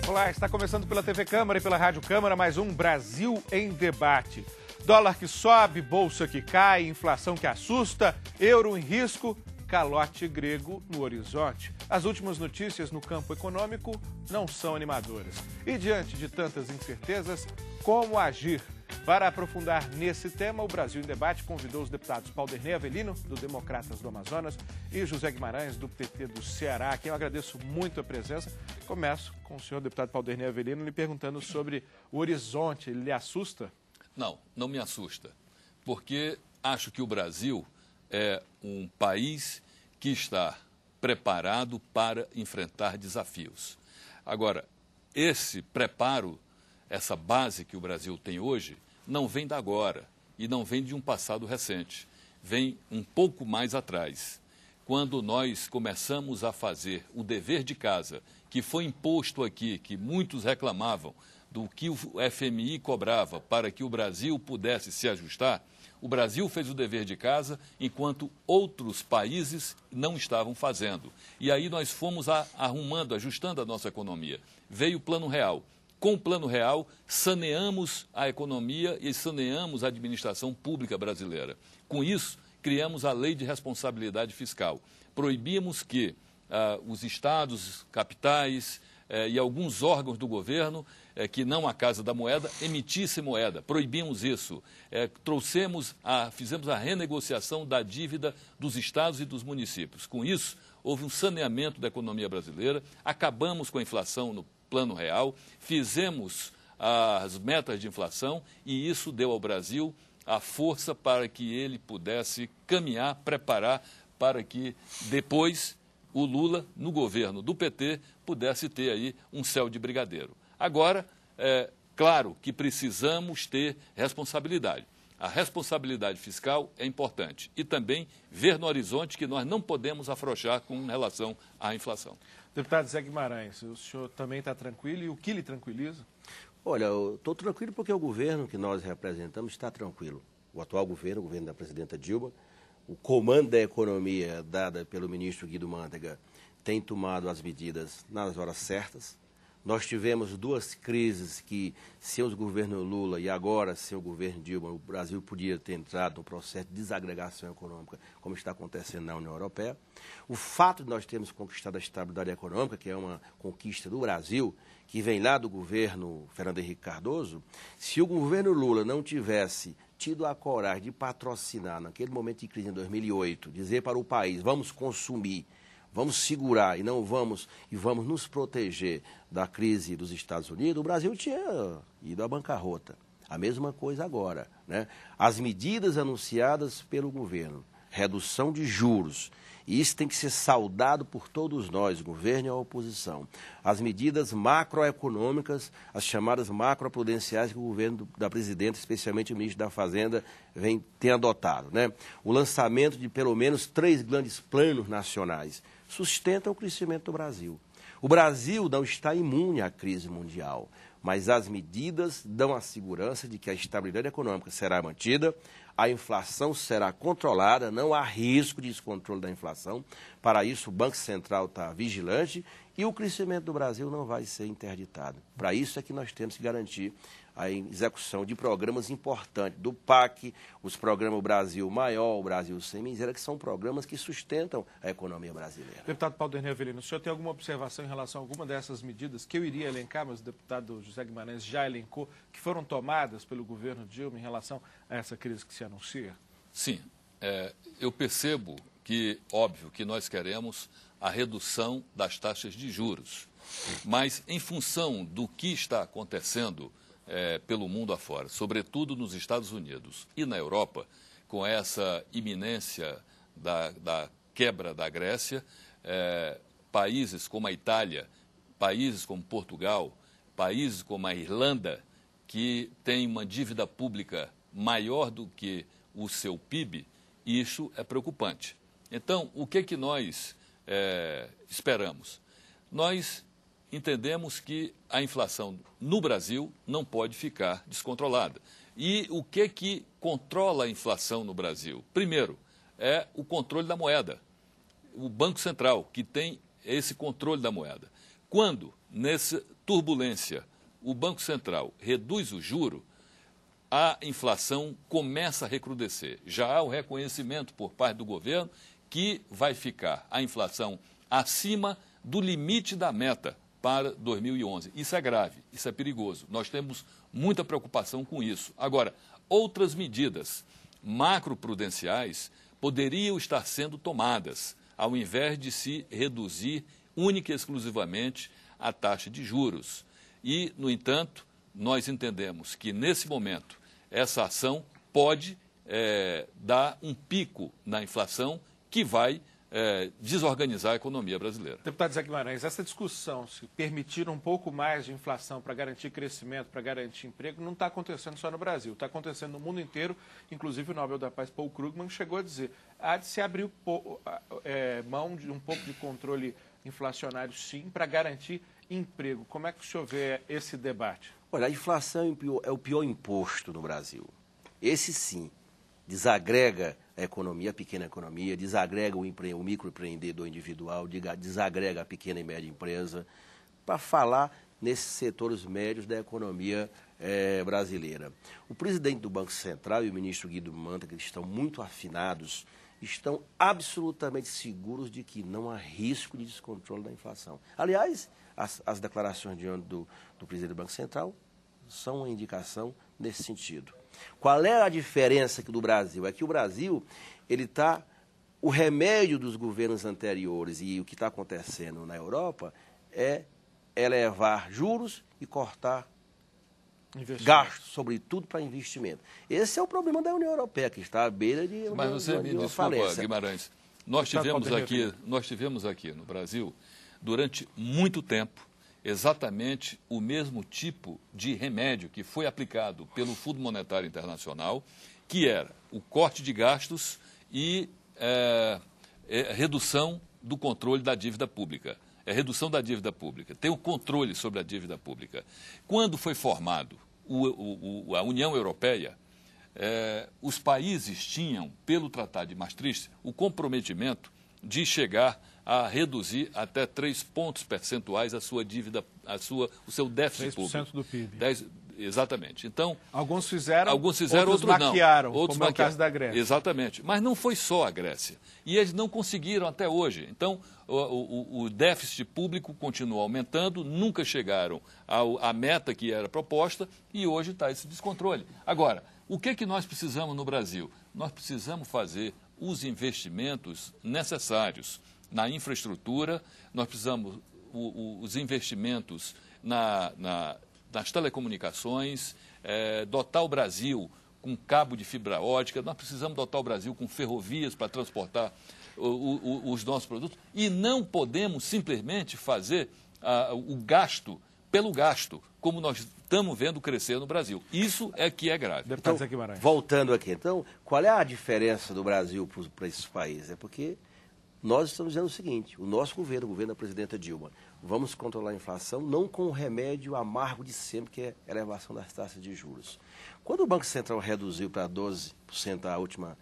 Olá, está começando pela TV Câmara e pela Rádio Câmara mais um Brasil em Debate. Dólar que sobe, bolsa que cai, inflação que assusta, euro em risco, calote grego no horizonte. As últimas notícias no campo econômico não são animadoras. E diante de tantas incertezas, como agir? Para aprofundar nesse tema, o Brasil em Debate convidou os deputados Paulderney Avelino, do Democratas do Amazonas, e José Guimarães, do PT do Ceará, a quem eu agradeço muito a presença. Começo com o senhor deputado Paulderney Avelino, lhe perguntando sobre o horizonte. Ele lhe assusta? Não, não me assusta, porque acho que o Brasil é um país que está preparado para enfrentar desafios. Agora, esse preparo, essa base que o Brasil tem hoje, não vem da agora e não vem de um passado recente. Vem um pouco mais atrás, quando nós começamos a fazer o dever de casa, que foi imposto aqui, que muitos reclamavam, do que o FMI cobrava para que o Brasil pudesse se ajustar. O Brasil fez o dever de casa, enquanto outros países não estavam fazendo. E aí nós fomos arrumando, ajustando a nossa economia. Veio o Plano Real. Com o Plano Real, saneamos a economia e saneamos a administração pública brasileira. Com isso, criamos a Lei de Responsabilidade Fiscal. Proibimos que os estados, capitais e alguns órgãos do governo, que não a Casa da Moeda, emitissem moeda. Proibimos isso. Fizemos a renegociação da dívida dos estados e dos municípios. Com isso, houve um saneamento da economia brasileira, acabamos com a inflação no Plano Real, fizemos as metas de inflação e isso deu ao Brasil a força para que ele pudesse caminhar, preparar para que depois o Lula, no governo do PT, pudesse ter aí um céu de brigadeiro. Agora, claro que precisamos ter responsabilidade. A responsabilidade fiscal é importante e também ver no horizonte que nós não podemos afrouxar com relação à inflação. Deputado Zé Guimarães, o senhor também está tranquilo e o que lhe tranquiliza? Olha, eu estou tranquilo porque o governo que nós representamos está tranquilo. O atual governo, o governo da presidenta Dilma, o comando da economia dada pelo ministro Guido Mantega tem tomado as medidas nas horas certas. Nós tivemos duas crises que, sem o governo Lula e agora sem o governo Dilma, o Brasil podia ter entrado num processo de desagregação econômica, como está acontecendo na União Europeia. O fato de nós termos conquistado a estabilidade econômica, que é uma conquista do Brasil, que vem lá do governo Fernando Henrique Cardoso, se o governo Lula não tivesse tido a coragem de patrocinar, naquele momento de crise em 2008, dizer para o país, vamos consumir, vamos segurar e vamos nos proteger da crise dos Estados Unidos, o Brasil tinha ido à bancarrota. A mesma coisa agora, né? As medidas anunciadas pelo governo, redução de juros, e isso tem que ser saudado por todos nós, o governo e a oposição. As medidas macroeconômicas, as chamadas macroprudenciais que o governo da presidenta, especialmente o ministro da Fazenda, tem adotado, né? O lançamento de pelo menos 3 grandes planos nacionais sustenta o crescimento do Brasil. O Brasil não está imune à crise mundial, mas as medidas dão a segurança de que a estabilidade econômica será mantida, a inflação será controlada, não há risco de descontrole da inflação. Para isso, o Banco Central está vigilante e o crescimento do Brasil não vai ser interditado. Para isso é que nós temos que garantir a execução de programas importantes, do PAC, os programas Brasil Maior, o Brasil Sem Miséria, que são programas que sustentam a economia brasileira. Deputado Paulderney Avelino, o senhor tem alguma observação em relação a alguma dessas medidas que eu iria elencar, mas o deputado José Guimarães já elencou, que foram tomadas pelo governo Dilma em relação a essa crise que se anuncia? Sim, eu percebo que, óbvio, que nós queremos a redução das taxas de juros, mas em função do que está acontecendo pelo mundo afora, sobretudo nos Estados Unidos e na Europa, com essa iminência da quebra da Grécia, países como a Itália, países como Portugal, países como a Irlanda, que têm uma dívida pública maior do que o seu PIB, isso é preocupante. Então, o que nós esperamos? Nós entendemos que a inflação no Brasil não pode ficar descontrolada. E o que controla a inflação no Brasil? Primeiro, é o controle da moeda. O Banco Central, que tem esse controle da moeda. Quando nessa turbulência, o Banco Central reduz o juro, a inflação começa a recrudescer. Já há o reconhecimento por parte do governo que vai ficar a inflação acima do limite da meta para 2011. Isso é grave, isso é perigoso. Nós temos muita preocupação com isso. Agora, outras medidas macroprudenciais poderiam estar sendo tomadas, ao invés de se reduzir única e exclusivamente a taxa de juros. E, no entanto, nós entendemos que, nesse momento, essa ação pode dar um pico na inflação que vai desorganizar a economia brasileira. Deputado Zé Guimarães, essa discussão, se permitir um pouco mais de inflação para garantir crescimento, para garantir emprego, não está acontecendo só no Brasil, está acontecendo no mundo inteiro. Inclusive o Nobel da Paz, Paul Krugman, chegou a dizer: há de se abrir mão de um pouco de controle inflacionário, sim, para garantir emprego. Como é que o senhor vê esse debate? Olha, a inflação é o pior imposto no Brasil. Esse sim desagrega a economia, a pequena economia, desagrega o microempreendedor individual, desagrega a pequena e média empresa, para falar nesses setores médios da economia brasileira. O presidente do Banco Central e o ministro Guido Mantega, que estão muito afinados, estão absolutamente seguros de que não há risco de descontrole da inflação. Aliás, as declarações de ontem do presidente do Banco Central são uma indicação nesse sentido. Qual é a diferença aqui do Brasil? É que o Brasil, o remédio dos governos anteriores e o que está acontecendo na Europa é elevar juros e cortar gastos, sobretudo para investimento. Esse é o problema da União Europeia, que está à beira de Mas você me desculpa, falência. Guimarães, nós tivemos aqui no Brasil, durante muito tempo, exatamente o mesmo tipo de remédio que foi aplicado pelo Fundo Monetário Internacional, que era o corte de gastos e redução do controle da dívida pública. Redução da dívida pública, ter o controle sobre a dívida pública. Quando foi formado a União Europeia, os países tinham, pelo Tratado de Maastricht, o comprometimento de chegar a reduzir até 3 pontos percentuais a sua dívida, o seu déficit 3% público. 3% do PIB. Exatamente. Então, alguns fizeram, outros maquiaram, não. Outros como é o caso da Grécia. Exatamente. Mas não foi só a Grécia. E eles não conseguiram até hoje. Então, o déficit público continua aumentando, nunca chegaram à meta que era proposta e hoje está esse descontrole. Agora, o que nós precisamos no Brasil? Nós precisamos fazer os investimentos necessários na infraestrutura, nós precisamos os investimentos nas telecomunicações, dotar o Brasil com cabo de fibra ótica, nós precisamos dotar o Brasil com ferrovias para transportar os nossos produtos e não podemos simplesmente fazer o gasto pelo gasto, como nós estamos vendo crescer no Brasil. Isso é que é grave. Então, voltando aqui, então, qual é a diferença do Brasil para esses países? É porque nós estamos dizendo o seguinte: o nosso governo, o governo da presidenta Dilma, vamos controlar a inflação não com o remédio amargo de sempre, que é a elevação das taxas de juros. Quando o Banco Central reduziu para 12% a última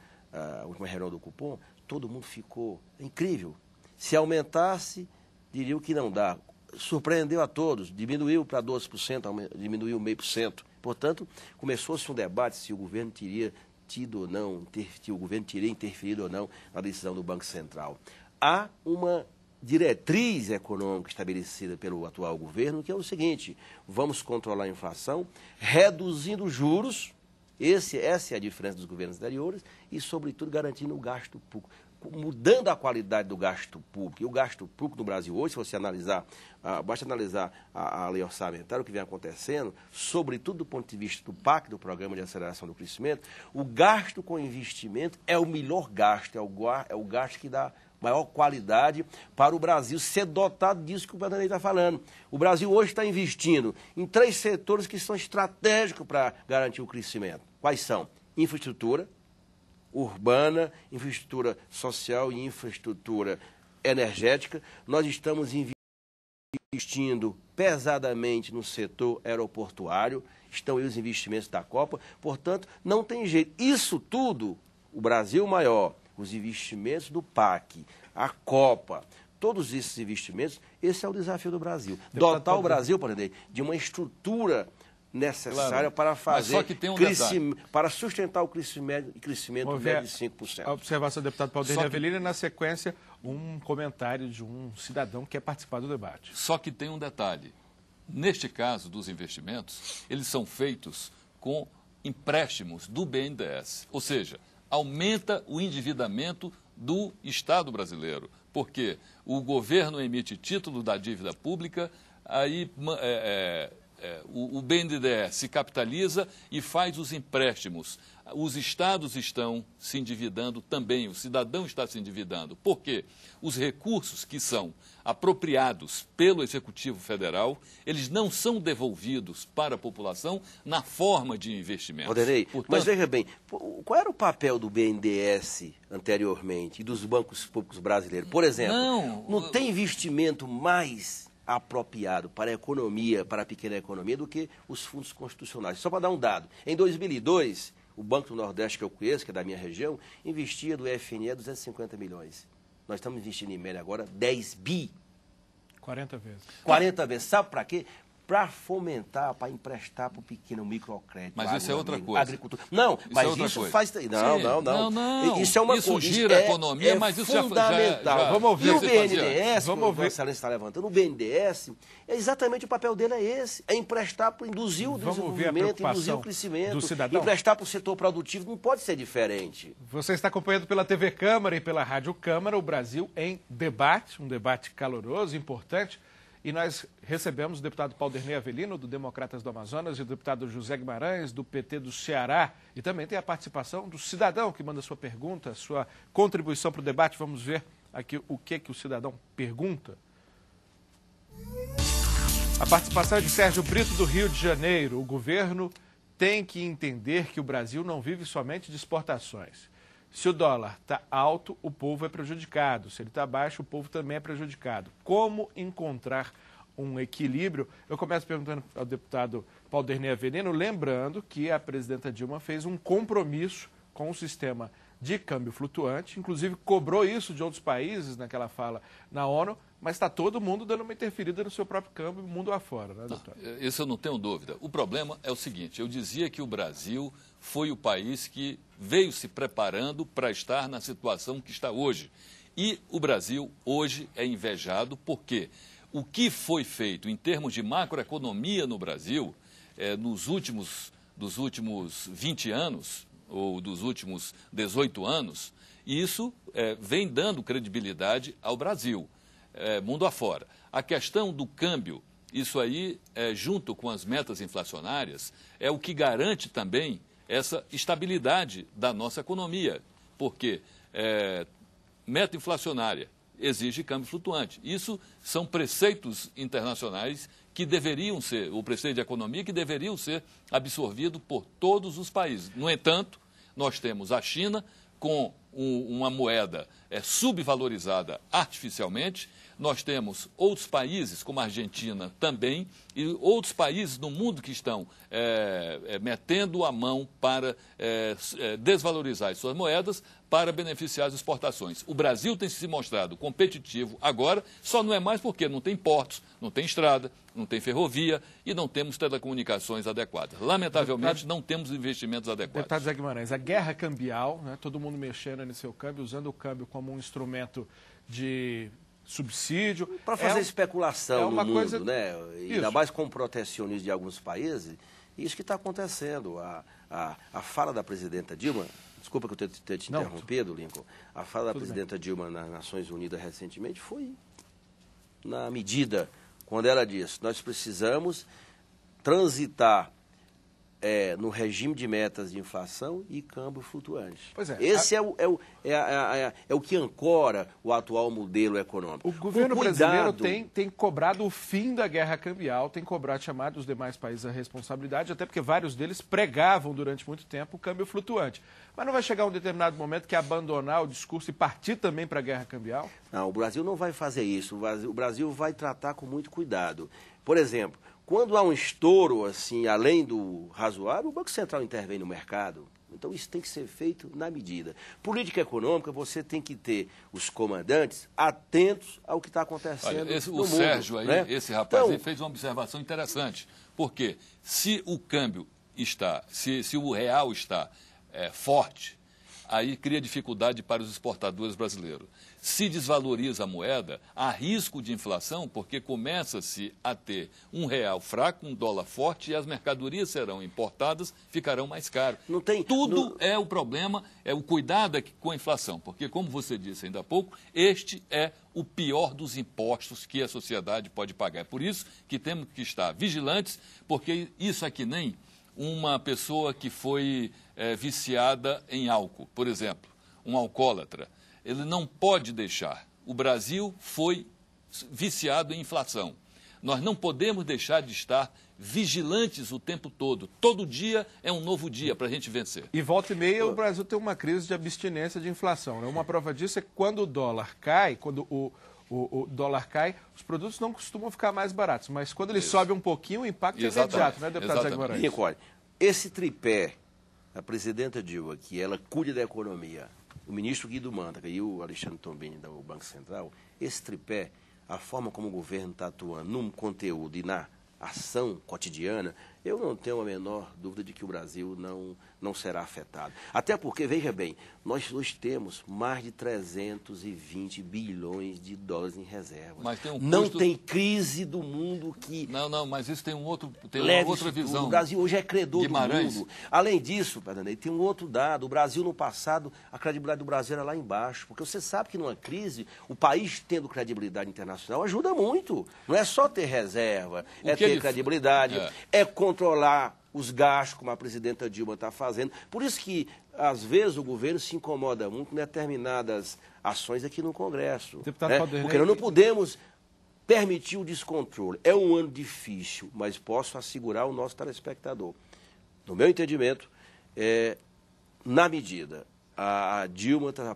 reunião do cupom, todo mundo ficou incrível. Se aumentasse, diriam que não dá. Surpreendeu a todos, diminuiu para 12%, diminuiu 0,5%. Portanto, começou-se um debate se o governo teria tido ou não, se o governo teria interferido ou não na decisão do Banco Central. Há uma diretriz econômica estabelecida pelo atual governo, que é o seguinte: vamos controlar a inflação, reduzindo os juros, essa é a diferença dos governos anteriores, e, sobretudo, garantindo o gasto público, mudando a qualidade do gasto público. E o gasto público no Brasil hoje, se você analisar, basta analisar a lei orçamentária, o que vem acontecendo, sobretudo do ponto de vista do PAC, do Programa de Aceleração do Crescimento, o gasto com investimento é o melhor gasto, é o gasto que dá maior qualidade para o Brasil ser dotado disso que o Vanderlei está falando. O Brasil hoje está investindo em 3 setores que são estratégicos para garantir o crescimento. Quais são? Infraestrutura urbana, infraestrutura social e infraestrutura energética. Nós estamos investindo pesadamente no setor aeroportuário, estão aí os investimentos da Copa, portanto, não tem jeito. Isso tudo, o Brasil maior, os investimentos do PAC, a Copa, todos esses investimentos, esse é o desafio do Brasil. Dotar o Brasil, por exemplo, de uma estrutura necessária para fazer para sustentar o crescimento médio de 5%. A observação do deputado Paulo Avelino e, na sequência, um comentário de um cidadão que quer participar do debate. Só que tem um detalhe. Neste caso dos investimentos, eles são feitos com empréstimos do BNDES, ou seja, aumenta o endividamento do Estado brasileiro, porque o governo emite título da dívida pública, aí o BNDES se capitaliza e faz os empréstimos. Os estados estão se endividando também, o cidadão está se endividando. Por quê? Os recursos que são apropriados pelo Executivo Federal, eles não são devolvidos para a população na forma de investimento. Vanderlei, mas veja bem, qual era o papel do BNDES anteriormente e dos bancos públicos brasileiros? Por exemplo, não tem investimento mais apropriado para a economia, para a pequena economia, do que os fundos constitucionais. Só para dar um dado, em 2002, o Banco do Nordeste, que eu conheço, que é da minha região, investia do FNE 250 milhões. Nós estamos investindo em média agora 10 bi. 40 vezes. 40 vezes. Sabe para quê? Para fomentar, para emprestar para o pequeno microcrédito. Mas isso é outra coisa. Agricultura. Não, mas isso faz... Não. Isso é uma coisa. Isso gira a economia, mas isso já... Vamos ouvir. E o BNDES, como o Excelência está levantando, o BNDES, exatamente o papel dele é esse. É emprestar para induzir o desenvolvimento, induzir o crescimento, emprestar para o setor produtivo. Não pode ser diferente. Você está acompanhando pela TV Câmara e pela Rádio Câmara o Brasil em debate, um debate caloroso, importante. E nós recebemos o deputado Paulo Avelino, do Democratas do Amazonas, e o deputado José Guimarães, do PT do Ceará. E também tem a participação do cidadão que manda sua pergunta, sua contribuição para o debate. Vamos ver aqui o que o cidadão pergunta. A participação é de Sérgio Brito, do Rio de Janeiro. O governo tem que entender que o Brasil não vive somente de exportações. Se o dólar está alto, o povo é prejudicado. Se ele está baixo, o povo também é prejudicado. Como encontrar um equilíbrio? Eu começo perguntando ao deputado Paulo Avelino, lembrando que a presidenta Dilma fez um compromisso com o sistema de câmbio flutuante, inclusive cobrou isso de outros países naquela fala na ONU, mas está todo mundo dando uma interferida no seu próprio câmbio, mundo afora, né, doutor? Isso eu não tenho dúvida. O problema é o seguinte, eu dizia que o Brasil foi o país que veio se preparando para estar na situação que está hoje. E o Brasil hoje é invejado porque o que foi feito em termos de macroeconomia no Brasil, dos últimos 20 anos, ou dos últimos 18 anos, isso vem dando credibilidade ao Brasil, mundo afora. A questão do câmbio, isso aí, junto com as metas inflacionárias, é o que garante também essa estabilidade da nossa economia, porque meta inflacionária exige câmbio flutuante. Isso são preceitos internacionais que deveriam ser, o preceito de economia que deveriam ser absorvidos por todos os países. No entanto, nós temos a China com uma moeda subvalorizada artificialmente, nós temos outros países, como a Argentina também, e outros países no mundo que estão metendo a mão para desvalorizar as suas moedas para beneficiar as exportações. O Brasil tem se mostrado competitivo agora, só não é mais porque não tem portos, não tem estrada, não tem ferrovia e não temos telecomunicações adequadas. Lamentavelmente, não temos investimentos adequados. Deputado Zé Guimarães, a guerra cambial, né, todo mundo mexendo no seu câmbio, usando o câmbio como um instrumento de subsídio. Para fazer especulação no mundo, né? Ainda mais com o protecionismo de alguns países, isso que está acontecendo. A fala da presidenta Dilma, desculpa que eu tenha te interrompido, Lincoln, a fala da presidenta Dilma nas Nações Unidas recentemente foi na medida, quando ela disse, nós precisamos transitar no regime de metas de inflação e câmbio flutuante. Pois é. Esse é o que ancora o atual modelo econômico. O governo brasileiro tem cobrado o fim da guerra cambial, tem cobrado, chamado os demais países à responsabilidade, até porque vários deles pregavam durante muito tempo o câmbio flutuante. Mas não vai chegar um determinado momento que abandonar o discurso e partir também para a guerra cambial? Não, o Brasil não vai fazer isso. O Brasil vai tratar com muito cuidado. Por exemplo, quando há um estouro, assim, além do razoável, o Banco Central intervém no mercado. Então isso tem que ser feito na medida. Política econômica, você tem que ter os comandantes atentos ao que está acontecendo. Olha, no o mundo, Sérgio aí, né? esse rapaz então, aí fez uma observação interessante. Porque se o câmbio está, se o real está forte, aí cria dificuldade para os exportadores brasileiros. Se desvaloriza a moeda, há risco de inflação, porque começa-se a ter um real fraco, um dólar forte, e as mercadorias serão importadas, ficarão mais caras. Tudo é o problema, é o cuidado com a inflação, porque, como você disse ainda há pouco, este é o pior dos impostos que a sociedade pode pagar. É por isso que temos que estar vigilantes, porque isso é que nem uma pessoa que foi viciada em álcool, por exemplo, um alcoólatra. Ele não pode deixar. O Brasil foi viciado em inflação. Nós não podemos deixar de estar vigilantes o tempo todo. Todo dia é um novo dia para a gente vencer. E volta e meia o Brasil tem uma crise de abstinência de inflação, né? Uma prova disso é que quando o dólar cai, quando o dólar cai, os produtos não costumam ficar mais baratos. Mas quando ele sobe um pouquinho, o impacto é imediato, né, deputado Zé Guimarães? Olha, esse tripé, a presidenta Dilma, que ela cuida da economia, o ministro Guido Mantega e o Alexandre Tombini do Banco Central, esse tripé, a forma como o governo está atuando num conteúdo e na ação cotidiana, eu não tenho a menor dúvida de que o Brasil não será afetado. Até porque, veja bem, nós hoje temos mais de 320 bilhões de dólares em reserva. Mas tem não tem crise do mundo que... Não, mas isso tem uma outra visão. O Brasil hoje é credor Guimarães. do mundo. Além disso, Pernambuco, tem um outro dado. O Brasil, no passado, a credibilidade do Brasil era lá embaixo. Porque você sabe que numa crise, o país tendo credibilidade internacional ajuda muito. Não é só ter reserva, é ter credibilidade, é controlar os gastos, como a presidenta Dilma está fazendo. Por isso que, às vezes, o governo se incomoda muito com determinadas ações aqui no Congresso. Deputado Paulo Porque nós não podemos permitir o descontrole. É um ano difícil, mas posso assegurar ao nosso telespectador. No meu entendimento, na medida, a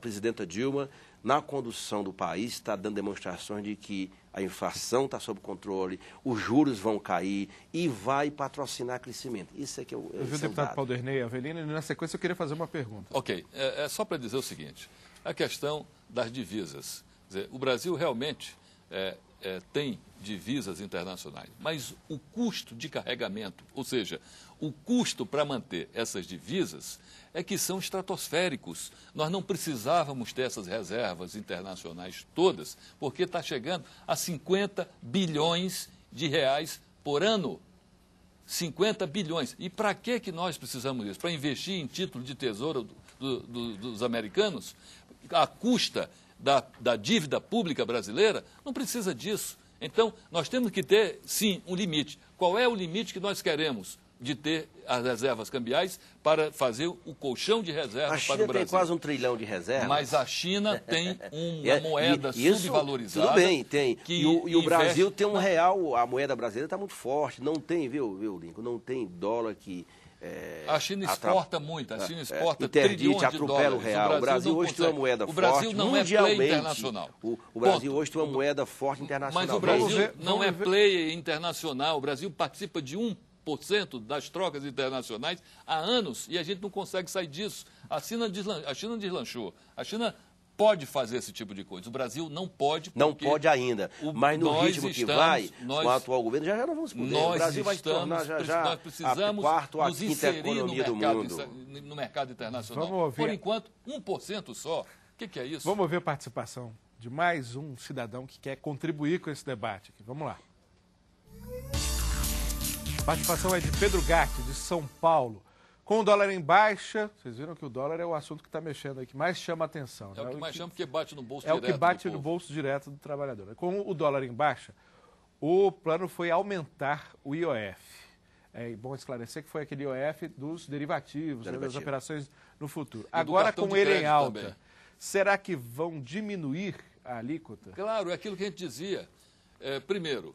presidenta Dilma, na condução do país, está dando demonstrações de que a inflação está sob controle, os juros vão cair e vai patrocinar crescimento. Isso é que eu vi o deputado Paulo Ernei Avelino e, na sequência, eu queria fazer uma pergunta. Ok, é só para dizer o seguinte, a questão das divisas. Quer dizer, o Brasil realmente tem divisas internacionais, mas o custo de carregamento, ou seja, o custo para manter essas divisas é que são estratosféricos. Nós não precisávamos ter essas reservas internacionais todas, porque está chegando a 50 bilhões de reais por ano. 50 bilhões. E para que nós precisamos disso? Para investir em título de tesouro dos americanos? À custa da dívida pública brasileira? Não precisa disso. Então, nós temos que ter, sim, um limite. Qual é o limite que nós queremos de ter as reservas cambiais para fazer o colchão de reservas para o Brasil? A China tem quase 1 trilhão de reservas. Mas a China tem uma moeda subvalorizada. Tudo bem, tem. E o Brasil tem um real, a moeda brasileira está muito forte. Não tem, viu, Lincoln? Não tem dólar que... a China exporta muito, a China exporta interdite, trilhões de atropela dólares. o real. O Brasil hoje tem uma moeda forte mundialmente. O Brasil não é player internacional. O Brasil hoje tem uma moeda forte internacional. Mas o Brasil não é player internacional. O Brasil participa de 1% das trocas internacionais há anos e a gente não consegue sair disso. A China deslanchou. A China pode fazer esse tipo de coisa. O Brasil não pode. Não pode ainda. Mas no ritmo que vai, com o atual governo, já não vamos poder. O Brasil vai se tornar nós precisamos a quarta ou a nos quinta inserir economia do mundo. No mercado internacional. Vamos ouvir. Por enquanto, 1% só. O que é isso? Vamos ouvir a participação de mais um cidadão que quer contribuir com esse debate aqui. Vamos lá. A participação é de Pedro Gatti, de São Paulo. Com o dólar em baixa, vocês viram que o dólar é o assunto que está mexendo aí, que mais chama a atenção. É o que mais chama porque bate no bolso direto. É o que bate no bolso direto do trabalhador. Com o dólar em baixa, o plano foi aumentar o IOF. É bom esclarecer que foi aquele IOF dos derivativos, né, das operações no futuro. Agora, com ele em alta, também. Será que vão diminuir a alíquota? Claro, é aquilo que a gente dizia. Primeiro,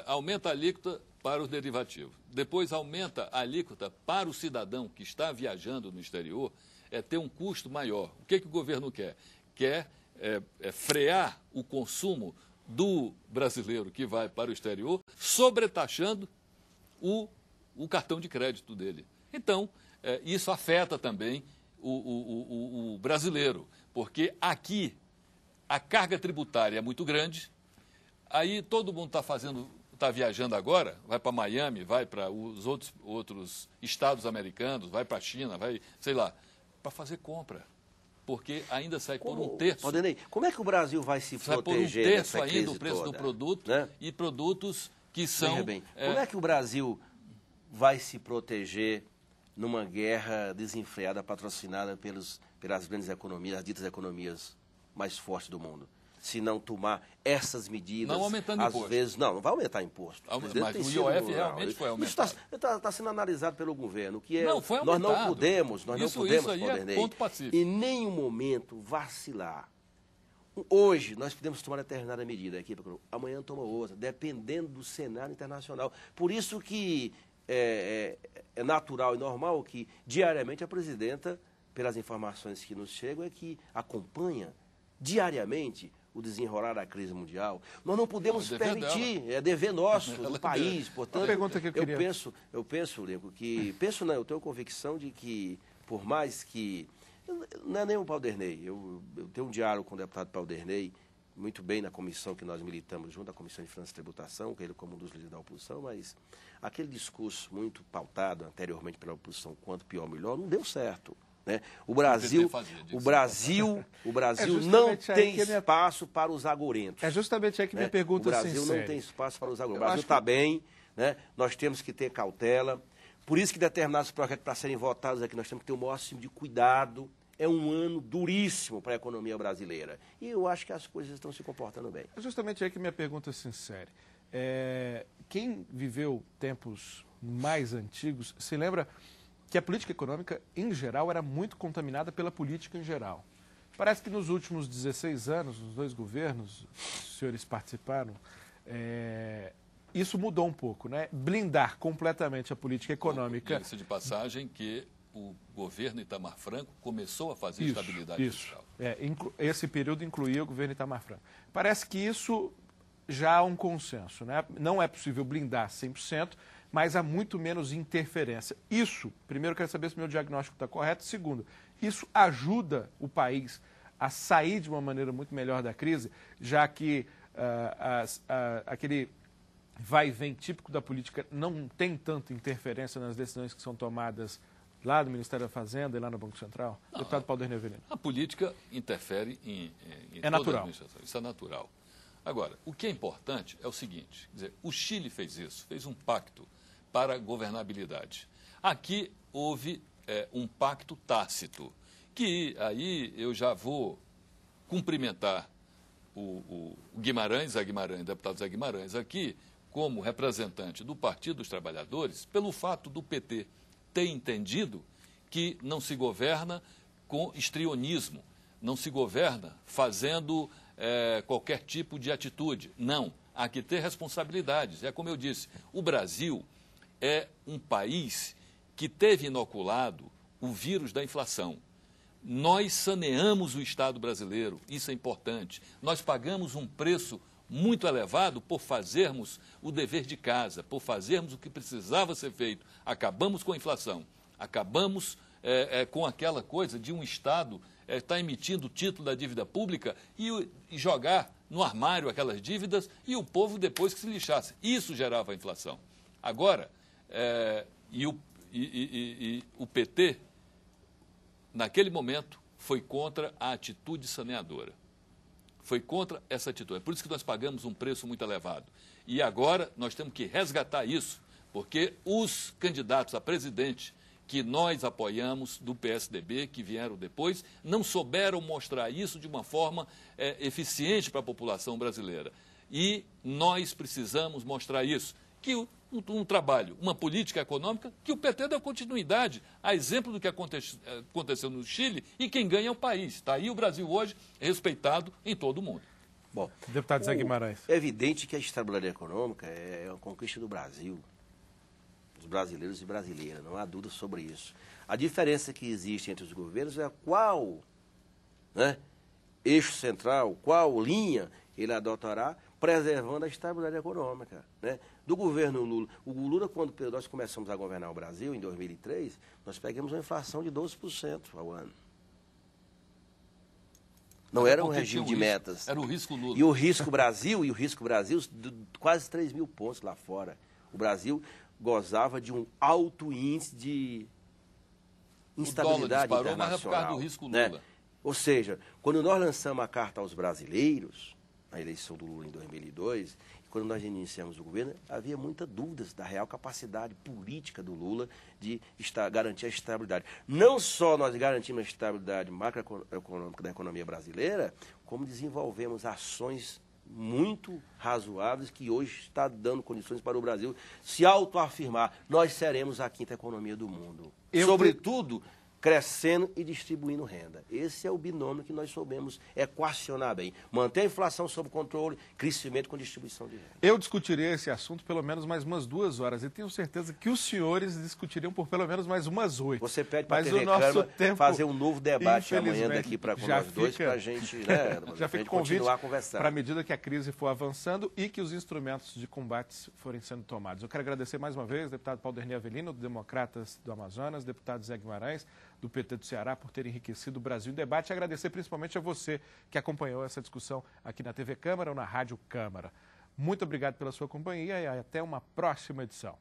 aumenta a alíquota para os derivativos. Depois aumenta a alíquota para o cidadão que está viajando no exterior, ter um custo maior. O que o governo quer? Quer frear o consumo do brasileiro que vai para o exterior, sobretaxando o cartão de crédito dele. Então, isso afeta também o brasileiro, porque aqui a carga tributária é muito grande, aí todo mundo está viajando agora, vai para Miami, vai para os outros estados americanos, vai para a China, vai, sei lá, para fazer compra. Porque ainda sai por um terço. Valdinei, como é que o Brasil vai se proteger por um terço ainda o preço toda, do produto, né? E produtos que são... Como é que o Brasil vai se proteger numa guerra desenfreada, patrocinada pelas grandes economias, as ditas economias mais fortes do mundo? Se não tomar essas medidas... Não aumentando às imposto. vezes, não vai aumentar imposto. Mas o IOF realmente foi aumentado. Isso está sendo analisado pelo governo, que é... Não, foi nós aumentado. não podemos, Isso aí Valdinei, é ponto pacífico. em nenhum momento vacilar. Hoje, nós podemos tomar determinada medida aqui, amanhã toma outra, dependendo do cenário internacional. Por isso que é natural e normal que, diariamente, a presidenta, pelas informações que nos chegam, é que acompanha diariamente o desenrolar da crise mundial. Nós não podemos permitir, é dever nosso, do país. Portanto, uma pergunta que eu queria... eu penso, Lincoln, eu tenho convicção de que, por mais que... Não é nem o Valdernei, eu tenho um diálogo com o deputado Valdernei, muito bem na comissão que nós militamos junto, a Comissão de Finanças e Tributação, que ele como um dos líderes da oposição, mas aquele discurso muito pautado anteriormente pela oposição, quanto pior ou melhor, não deu certo. Né? O Brasil não tem espaço para os agorentos. É justamente aí que minha pergunta sincera. O Brasil não tem espaço para os agorentos. O Brasil está bem, né? Nós temos que ter cautela. Por isso que determinados projetos para serem votados aqui, nós temos que ter o máximo de cuidado. É um ano duríssimo para a economia brasileira. E eu acho que as coisas estão se comportando bem. É justamente aí que minha pergunta se insere. Quem viveu tempos mais antigos se lembra que a política econômica, em geral, era muito contaminada pela política em geral. Parece que nos últimos 16 anos, nos dois governos, os senhores participaram, isso mudou um pouco, né? Blindar completamente a política econômica. Diga-se de passagem que o governo Itamar Franco começou a fazer estabilidade fiscal. Esse período incluía o governo Itamar Franco. Parece que isso já há um consenso, né? Não é possível blindar 100%, mas há muito menos interferência. Isso, primeiro, eu quero saber se o meu diagnóstico está correto. Segundo, isso ajuda o país a sair de uma maneira muito melhor da crise, já que aquele vai e vem típico da política não tem tanta interferência nas decisões que são tomadas lá do Ministério da Fazenda e lá no Banco Central? Não, Deputado Valdernei Avelino. A política interfere em toda natural. A administração. Isso é natural. Agora, o que é importante é o seguinte, quer dizer, o Chile fez isso, fez um pacto para a governabilidade. Aqui houve um pacto tácito, que aí eu já vou cumprimentar o deputado Zé Guimarães, aqui como representante do Partido dos Trabalhadores, pelo fato do PT ter entendido que não se governa com histrionismo, não se governa fazendo qualquer tipo de atitude. Não, há que ter responsabilidades. É como eu disse, o Brasil é um país que teve inoculado o vírus da inflação. Nós saneamos o Estado brasileiro, isso é importante. Nós pagamos um preço muito elevado por fazermos o dever de casa, por fazermos o que precisava ser feito. Acabamos com a inflação, acabamos com aquela coisa de um Estado estar emitindo o título da dívida pública e jogar no armário aquelas dívidas e o povo depois que se lixasse. Isso gerava a inflação. Agora, o PT, naquele momento, foi contra a atitude saneadora. Foi contra essa atitude. É por isso que nós pagamos um preço muito elevado. E agora nós temos que resgatar isso, porque os candidatos a presidente que nós apoiamos do PSDB, que vieram depois, não souberam mostrar isso de uma forma eficiente para a população brasileira. E nós precisamos mostrar isso, que um trabalho, uma política econômica, que o PT deu continuidade, a exemplo do que aconteceu no Chile, e quem ganha é o país. Está aí o Brasil hoje respeitado em todo o mundo. Bom, deputado Zé Guimarães. É evidente que a estabilidade econômica é uma conquista do Brasil, dos brasileiros e brasileiras, não há dúvida sobre isso. A diferença que existe entre os governos é qual eixo central, qual linha ele adotará preservando a estabilidade econômica, né? Do governo Lula. O Lula, quando nós começamos a governar o Brasil, em 2003, nós pegamos uma inflação de 12% ao ano. Não era um regime de metas. Era o risco Lula. E o risco Brasil, quase 3 mil pontos lá fora. O Brasil gozava de um alto índice de instabilidade internacional. Mas é por causa do risco Lula. Né? Ou seja, quando nós lançamos a carta aos brasileiros, na eleição do Lula em 2002, quando nós iniciamos o governo, havia muitas dúvidas da real capacidade política do Lula de garantir a estabilidade. Não só nós garantimos a estabilidade macroeconômica da economia brasileira, como desenvolvemos ações muito razoáveis que hoje está dando condições para o Brasil se autoafirmar. Nós seremos a quinta economia do mundo. Sobretudo, crescendo e distribuindo renda. Esse é o binômio que nós soubemos equacionar bem. Manter a inflação sob controle, crescimento com distribuição de renda. Eu discutirei esse assunto pelo menos mais umas 2 horas e tenho certeza que os senhores discutiriam por pelo menos mais umas 8. Você pede para a TV Câmara fazer um novo debate amanhã daqui para nós dois, para a gente, né, já fica continuar conversando. Para a medida que a crise for avançando e que os instrumentos de combate forem sendo tomados. Eu quero agradecer mais uma vez, deputado Paulderney Avelino, do Democratas do Amazonas, deputado Zé Guimarães, do PT do Ceará, por ter enriquecido o Brasil em Debate, e agradecer principalmente a você que acompanhou essa discussão aqui na TV Câmara ou na Rádio Câmara. Muito obrigado pela sua companhia e até uma próxima edição.